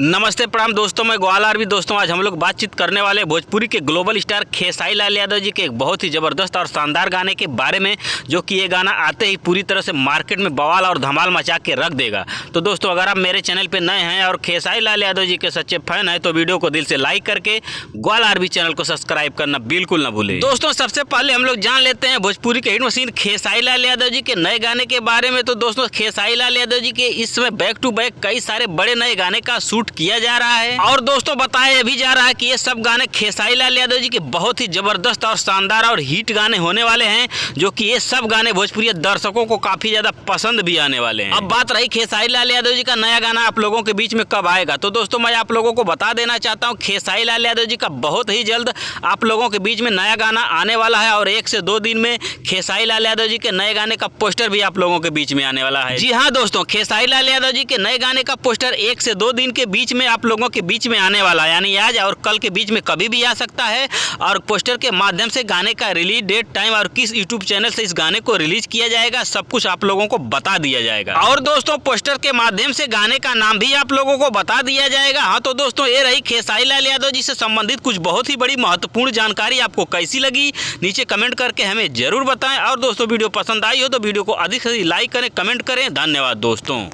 नमस्ते प्रणाम दोस्तों, मैं ग्वाल आरवी। दोस्तों आज हम लोग बातचीत करने वाले भोजपुरी के ग्लोबल स्टार खेसारी लाल यादव जी के एक बहुत ही ज़बरदस्त और शानदार गाने के बारे में, जो कि ये गाना आते ही पूरी तरह से मार्केट में बवाल और धमाल मचा के रख देगा। तो दोस्तों अगर आप मेरे चैनल पे नए हैं और खेसारी लाल यादव जी के सच्चे फैन हैं तो वीडियो को दिल से लाइक करके ग्वाल आरवी चैनल को सब्सक्राइब करना बिल्कुल ना भूलें। दोस्तों सबसे पहले हम लोग जान लेते हैं भोजपुरी के हिट मशीन खेसारी लाल यादव जी के नए गाने के बारे में। तो दोस्तों खेसारी लाल यादव जी के इसमें बैक टू बैक कई सारे बड़े नए गाने का शूट किया जा रहा है और दोस्तों बताया भी जा रहा है कि ये सब गाने खेसारी लाल यादव जी के बहुत ही जबरदस्त और शानदार और हिट गाने होने वाले हैं, जो कि ये सब गाने भोजपुरी दर्शकों को काफी ज्यादा पसंद भी आने वाले हैं। अब बात रही खेसारी लाल यादव जी का नया गाना आप लोगों के बीच में कब आएगा, तो दोस्तों मैं आप लोगों को बता देना चाहता हूँ खेसारी लाल यादव जी का बहुत ही जल्द आप लोगों के बीच में नया गाना आने वाला है और 1 से 2 दिन में खेसारी लाल यादव जी के नए गाने का पोस्टर भी आप लोगों के बीच में आने वाला है। जी हाँ दोस्तों, खेसारी लाल यादव जी के नए गाने का पोस्टर 1 से 2 दिन के बीच में आप लोगों के बीच में आने वाला है, यानी आज और कल के बीच में कभी भी आ सकता है। और पोस्टर के माध्यम से गाने का रिलीज डेट, टाइम और किस यूट्यूब चैनल से इस गाने को रिलीज किया जाएगा सब कुछ आप लोगों को बता दिया जाएगा। और दोस्तों पोस्टर के माध्यम से गाने का नाम भी आप लोगों को बता दिया जाएगा। हाँ तो दोस्तों ये रही खेसारी लाल यादव जी से संबंधित कुछ बहुत ही बड़ी महत्वपूर्ण जानकारी। आपको कैसी लगी नीचे कमेंट करके हमें जरूर बताएं। और दोस्तों वीडियो पसंद आई हो तो वीडियो को अधिक से अधिक लाइक करें, कमेंट करें। धन्यवाद दोस्तों।